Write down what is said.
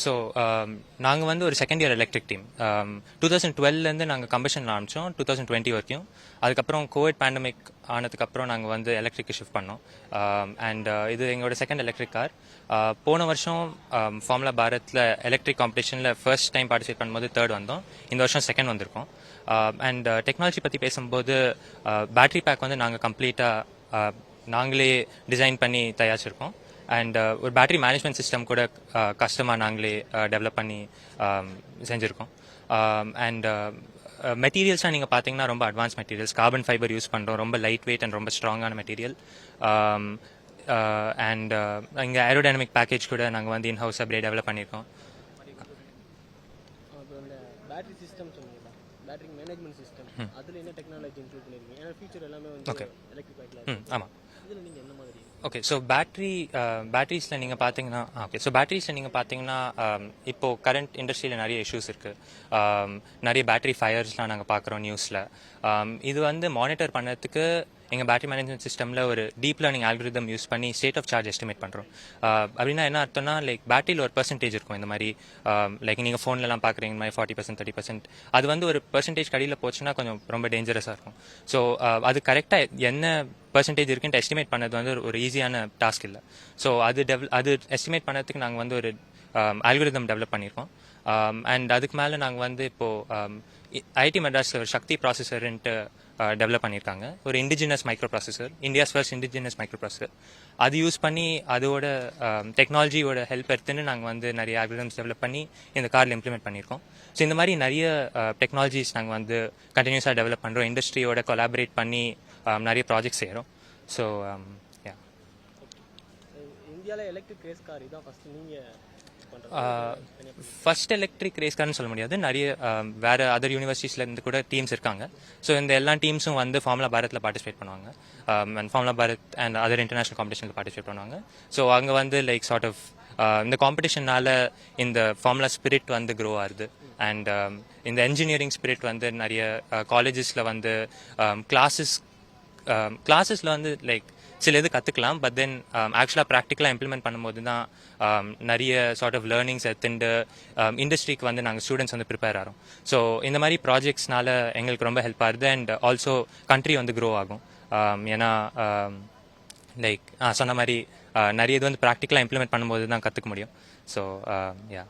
So நாங்கள் வந்து ஒரு செகண்ட் இயர் எலக்ட்ரிக் டீம் 2012லேருந்து நாங்கள் கம்பஷன் ஆரம்பித்தோம் 2020 வரைக்கும். அதுக்கப்புறம் கோவிட் பேண்டமிக் ஆனதுக்கப்புறம் நாங்கள் வந்து எலக்ட்ரிக்கு ஷிஃப்ட் பண்ணோம். அண்ட் இது எங்களோட செகண்ட் எலக்ட்ரிக் கார். போன வருஷம் ஃபார்முலா பாரத்தில் எலக்ட்ரிக் காம்படிஷனில் ஃபர்ஸ்ட் டைம் பார்ட்டிசிபேட் பண்ணும்போது தேர்ட் வந்தோம். இந்த வருஷம் செகண்ட் வந்திருக்கோம். அண்ட் டெக்னாலஜி பற்றி பேசும்போது பேட்டரி பேக் வந்து நாங்கள் கம்ப்ளீட்டாக நாங்களே டிசைன் பண்ணி தயாரிச்சிருக்கோம். அண்ட் ஒரு பேட்டரி மேனேஜ்மெண்ட் சிஸ்டம் கூட கஸ்டமாக நாங்களே டெவலப் பண்ணி செஞ்சுருக்கோம். அண்ட் மெட்டீரியல்ஸ்லாம் நீங்கள் பார்த்தீங்கன்னா ரொம்ப advance materials, carbon fibre use பண்ணுறோம், ரொம்ப லைட் வெயிட் அண்ட் ரொம்ப ஸ்ட்ராங்கான மெட்டீரியல். அண்ட் இங்கே ஏரோடைனமிக் பேக்கேஜ் கூட நாங்கள் வந்து இன்ஹவுஸ் அப்படியே டெவலப் பண்ணியிருக்கோம். பேட்டரி சிஸ்டம் சொன்னீங்களா, பேட்டரி மேனேஜ்மெண்ட் சிஸ்டம், அதில் என்ன டெக்னாலஜி இன்க்ளூட் பண்ணியிருக்கீங்க? ஏன்னா ஃபியூச்சர் எல்லாமே வந்து எலக்ட்ரிக் பைக்கில். ஆமாம். இதில் நீங்கள் என்ன மாதிரி? ஓகே, ஸோ பேட்டரிஸில் நீங்கள் பார்த்தீங்கன்னா இப்போது கரண்ட் இண்டஸ்ட்ரியில் நிறைய இஷ்யூஸ் இருக்குது. நிறைய பேட்டரி ஃபயர்ஸ்லாம் நாங்கள் பார்க்குறோம் நியூஸில். இது வந்து மானிட்டர் பண்ணுறதுக்கு எங்கள் பேட்டரி மேனேஜ்மெண்ட் சிஸ்டமில் ஒரு டீப் லேர்னிங் ஆல்கரிதம் யூஸ் பண்ணி ஸ்டேட் ஆஃப் சார்ஜ் எஸ்டிமேட் பண்ணுறோம். அப்படின்னா என்ன அர்த்தம்னா, லைக் பேட்டரியில் ஒரு பெர்சன்டேஜ் இருக்கும். இந்த மாதிரி லைக் நீங்கள் ஃபோன்லலாம் பார்க்குறீங்க இந்த மாதிரி 40%, 30%. அது வந்து ஒரு பெர்சன்டேஜ் கடியில் போச்சுன்னா கொஞ்சம் ரொம்ப டேஞ்சரஸாக இருக்கும். ஸோ அது கரெக்டாக என்ன பெர்சன்டேஜ் இருக்குன்ட்டு எஸ்டிமேட் பண்ணது வந்து ஒரு ஈஸியான டாஸ்க் இல்லை. ஸோ அது எஸ்டிமேட் பண்ணதுக்கு நாங்கள் வந்து ஒரு ஆல்கரிதம் டெவலப் பண்ணியிருக்கோம். அண்ட் அதுக்கு மேலே நாங்கள் வந்து இப்போது ஐஐடி மெட்ராஸில் ஒரு சக்தி ப்ராசஸர்ன்ட்டு டெவலப் பண்ணியிருக்காங்க. ஒரு indigenous micro processor, India's first indigenous micro processor. அது யூஸ் பண்ணி அதோட டெக்னாலஜியோட ஹெல்ப் எடுத்துன்னு நாங்கள் வந்து நிறைய ஆல்கரிதம்ஸ் டெவலப் பண்ணி இந்த காரில் இம்ப்ளிமெண்ட் பண்ணியிருக்கோம். ஸோ இந்த மாதிரி நிறைய டெக்னாலஜிஸ் நாங்கள் வந்து கண்டினியூஸாக டெவலப் பண்ணுறோம். இண்டஸ்ட்ரியோட கொலாபரேட் பண்ணி நிறைய ப்ராஜெக்ட்ஸ் செய்கிறோம். ஸோ இந்தியாவில் எலக்ட்ரிக் ரேஸ் கார் இதான் ஃபஸ்ட்டு நீங்கள் ஃபர்ஸ்ட் எலக்ட்ரிக் ரேஸ் கார்னு சொல்ல முடியாது. நிறைய வேறு அதர் யூனிவர்சிட்டிஸ்லேருந்து கூட டீம்ஸ் இருக்காங்க. ஸோ இந்த எல்லா டீம்ஸும் வந்து ஃபார்முலா பாரத்தில் பார்ட்டிசிபேட் பண்ணுவாங்க. And formula Bharat and other international காம்படிஷனில் பார்ட்டிசிபேட் பண்ணுவாங்க. ஸோ அங்கே வந்து லைக் சார்ட் ஆஃப் இந்த காம்படிஷனால் இந்த ஃபார்முலா ஸ்பிரிட் வந்து க்ரோ ஆகுது. அண்ட் இந்த என்ஜினியரிங் ஸ்பிரிட் வந்து நிறைய காலேஜஸில் வந்து கிளாஸஸில் வந்து லைக் சில இது கற்றுக்கலாம். பட் தென் ஆக்சுவலாக ப்ராக்டிக்கலாக இம்ப்ளிமெண்ட் பண்ணும்போது தான் நிறைய சார்ட் ஆஃப் லேர்னிங்ஸ் எடுத்துட்டு இண்டஸ்ட்ரிக்கு வந்து நாங்கள் ஸ்டூடெண்ட்ஸ் வந்து ப்ரிப்பேர் ஆகிறோம். ஸோ இந்த மாதிரி ப்ராஜெக்ட்ஸ்னால எங்களுக்கு ரொம்ப ஹெல்ப் ஆகுது. அண்ட் ஆல்சோ கண்ட்ரி வந்து க்ரோ ஆகும். ஏன்னா லைக் சொன்ன மாதிரி நிறைய இது வந்து ப்ராக்டிக்கலாக இம்ப்ளிமெண்ட் பண்ணும்போது தான் கற்றுக்க முடியும். So yeah